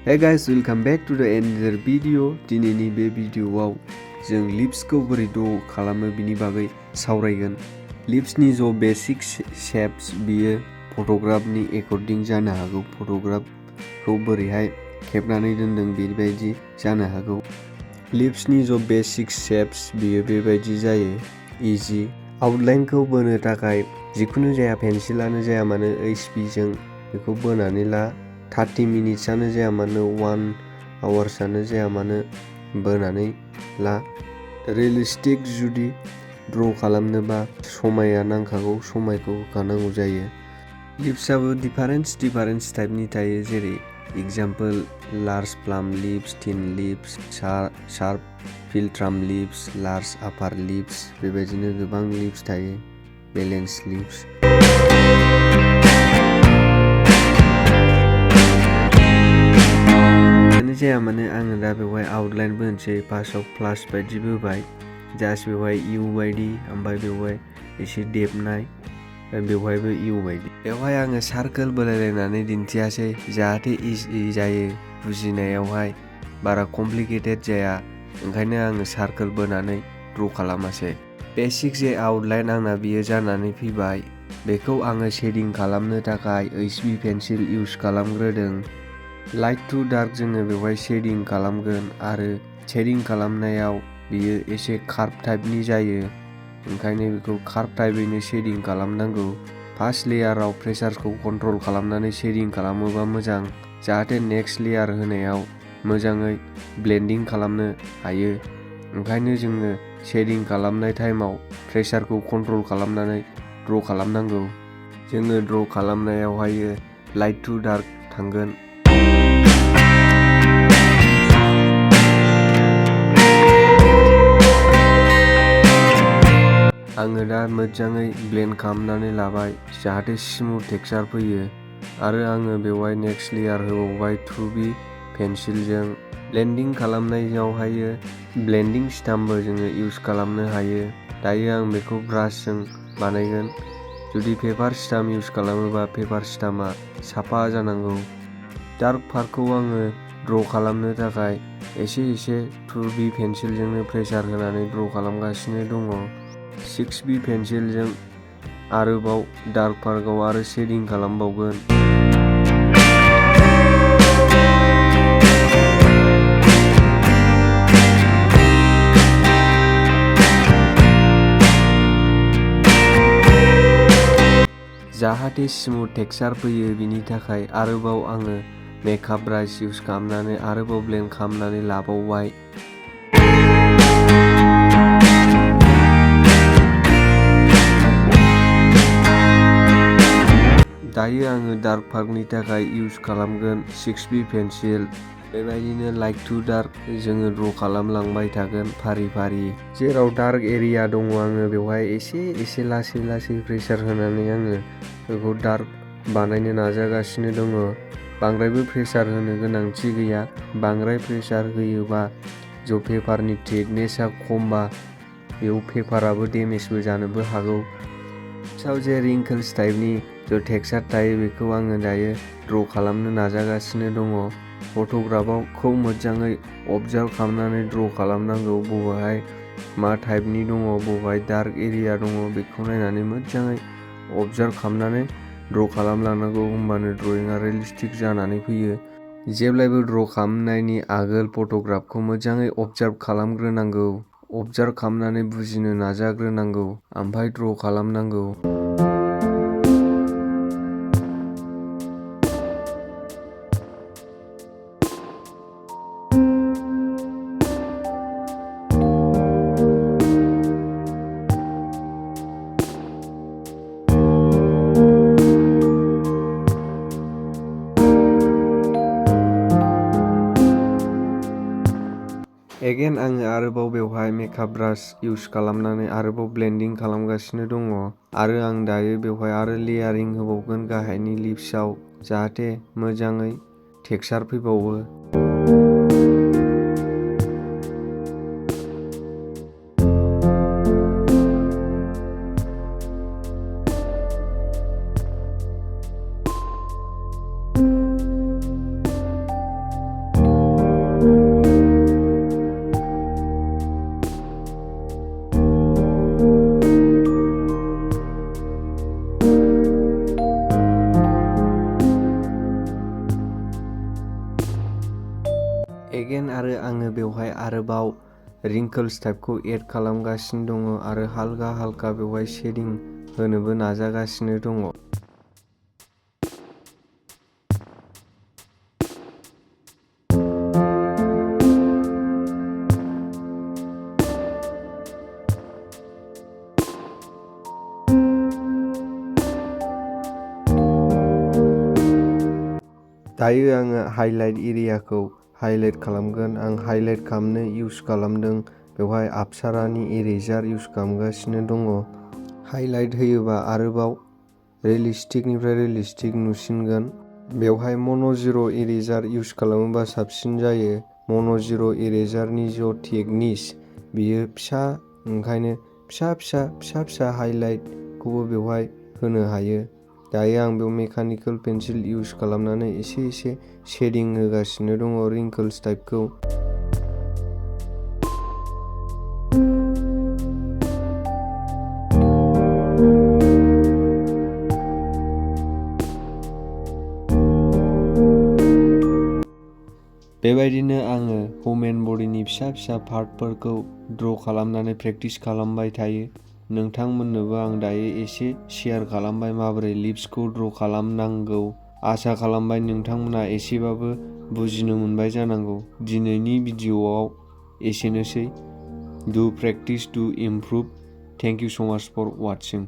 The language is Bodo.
Hey guys, welcome back to the another video. दिनैनि बे भिडिअ'आव जों लिप्सखौ बोरै ड्र खालामो बिनि बागै सावरायगोन। लिप्सनि ज' बेसिक शेप्स बियो फट'ग्राफनि एकर्डिं जानो हागौ। फट'ग्राफखौ बोरैहाय खेबनानै दोनदों बेबायदि जानो हागौ। लिप्सनि ज' बेसिक शेप्स बियो बेबायदि जायो। इजि आउटलाइनखौ बोनो थाखाय जिखुनु जाया पेन्सिलानो जाया मानो HB जों बेखौ बोनानै ला। 30 मिनिट्सआनो जाया मानो 1 आवार्सआनो जाया मानो बोनानै ला। रियलिस्टिक जुदि ड्र खालामनोबा समाया नांखागौ, समायखौ होखानांगौ जायो। लिप्सआबो डिफारेन्स टाइपनि थायो, जेरै एग्जाम्पल लार्ज प्लाम लिप्स, थिन लिप्स, शार्प फिल्ट्राम लिप्स, लार्ज आपार लिप्स, बेबायदिनो गोबां लिप्स थायो। बेलेन्स लिप्स जाया मानो आङो दा बेवहाय आउटलाइन बोनोसै। फार्स्टआव प्लास बायदि बोबाय, जास्ट बेवहाय इउ बायदि, ओमफ्राय बेवहाय एसे देबनाय, बेवहायबो इउ बायदि। बेवहाय आङो सार्कोल बोलायलायनानै दिन्थियासै, जाहाथे इजि जायो बुजिनायावहाय, बारा कमप्लिकेटेड जाया, ओंखायनो आङो सार्कोल बोनानै ड्र खालामासै। बेसिक जे आउटलाइन आंना बियो जानानै फैबाय। बेखौ आङो शेडिं खालामनो थाखाय HB पेन्सिल इउज खालामग्रोदों। लाइट टु डार्क जोङो बेवहाय शेडिं खालामगोन, आरो शेडिं खालामनायाव बियो एसे कार्भ टाइपनि जायो, ओंखायनो बेखौ कार्भ टाइपैनो शेडिं खालामनांगौ। फार्स्ट लेयाराव प्रेसारखौ कन्ट्रल खालामनानै शेडिं खालामोबा मोजां, जाहाथे नेक्स्ट लेयार होनायाव मोजाङै ब्लेन्डिं खालामनो हायो। ओंखायनो जोङो शेडिं खालामनाय टाइमाव प्रेसारखौ कन्ट्रल खालामनानै ड्र खालामनांगौ। जोङो ड्र खालामनायावहायो लाइट टु डार्क थांगोन। आङो दा मोजाङै ब्लेन्ड खालामनानै लाबाय, जाहाथे स्मुथ टेक्सचार फैयो, आरो आङो बेवहाय नेक्स्ट लेयार होबावबाय 2B पेन्सिलजों। ब्लेन्डिं खालामनायावहायो ब्लेन्डिं स्टाम्पबो जोङो इउज खालामनो हायो। दायो आं बेखौ ब्रासजों बानायगोन। जुदि पेपार स्टाम्प इउज खालामोबा पेपार स्टाम्पआ साफा जानांगौ। डार्क पार्टखौ आङो ड्र खालामनो थाखाय एसे 2B पेन्सिलजोंनो प्रेसार होनानै ड्र खालामगासिनो दङ। 6B पेन्सिलजों आरोबाव डार्क पार्कआव आरो शेडिं खालामबावगोन। जाहाथे स्मुथ टेक्सचार फैयो बिनि थाखाय आरोबाव आङो मेकआप ब्रास इउज खालामनानै आरोबाव ब्लेन्ड खालामनानै लाबावबाय। दायो आङो डार्क पार्कनि थाखाय इउज खालामगोन 6B पेन्सिल। बेबायदिनो लाइट टु डार्क जोङो ड्र खालामलांबाय थागोन फारि फारि। जेराव डार्क एरिया दङ आङो बेवहाय एसे लासै प्रेसार होनानै आङो बेखौ डार्क बानायनो नाजागासिनो दङ। बांद्रायबो प्रेसार होनो गोनांथि गैया। बांद्राय प्रेसार होयोबा ज' पेपारनि थिकनेसआ खमबा बेयाव पेपाराबो डेमेजबो जानोबो हागौ। साव जे रिंकल्स टाइपनि ज' टेक्सचार थायो बेखौ आङो दायो ड्र खालामनो नाजागासिनो दङ। फट'ग्राफखौ मोजाङै अबजार्भ खालामनानै ड्र खालामनांगौ। बबेहाय मा टाइपनि दङ, बबेहाय डार्क एरिया दङ, बेखौ नायनानै मोजाङै अबजार्भ खालामनानै ड्र खालामलांनांगौ। होमबानो ड्रयिंआ रियलिस्टिक जानानै फैयो। जेब्लायबो ड्र खालामनायनि आगोल फट'ग्राफखौ मोजाङै अबजार्भ खालामग्रोनांगौ। अबजार्भ खालामनानै बुजिनो नाजाग्रोनांगौ, ओमफ्राय ड्र खालामनांगौ। एगेन आङो आरोबाव बेवहाय मेकआप ब्रास इउज खालामनानै आरोबाव ब्लेन्डिं खालामगासिनो दङ, आरो आं दायो बेवहाय आरो लेयारिं होबावगोन गाहायनि लिप्सआव, जाहाथे मोजाङै टेक्सचार फैबावो। एगेन आरो आङो बेवहाय आरोबाव रिंकल्स टाइपखौ एड खालामगासिनो दङ आरो हालका बेवहाय शेडिं होनोबो नाजागासिनो दङ। दायो आङो हाइलाइट एरियाखौ हाइलाइट खालामगोन। आं हाइलाइट खालामनो इउज खालामदों बेवहाय अपसारानि इरेजार इउज खालामगासिनो दङ। हाइलाइट होयोबा आरोबाव रियेलिस्टिकनिफ्राय रियेलिस्टिक नुसिनगोन। बेवहाय मन' इरेजार इउज खालामोबा साबसिन जायो। मन' इरेजारनि ज' टेकनिक्स बियो फिसा, ओंखायनो फिसा हाइलाइटखौबो बेवहाय होनो हायो। दायो आं बेयाव मेकानिकेल पेन्सिल इउज खालामनानै एसे शेडिं होगासिनो दङ रिंकल्स टाइपखौ। बेबायदिनो आङो ह्युमेन बडिनि फिसा पार्टफोरखौ ड्र खालामनानै प्रेक्टिस खालामबाय थायो। नोंथांमोननोबो आं दायो एसे शेयार खालामबाय माबोरै लिप्सखौ ड्र खालामनांगौ। आसा खालामबाय नोंथांमोना एसेबाबो बुजिनो मोनबाय जानांगौ। दिनैनि भिडिअ'आव एसेनोसै। Do practice to improve. Thank you so' much four वाचिं।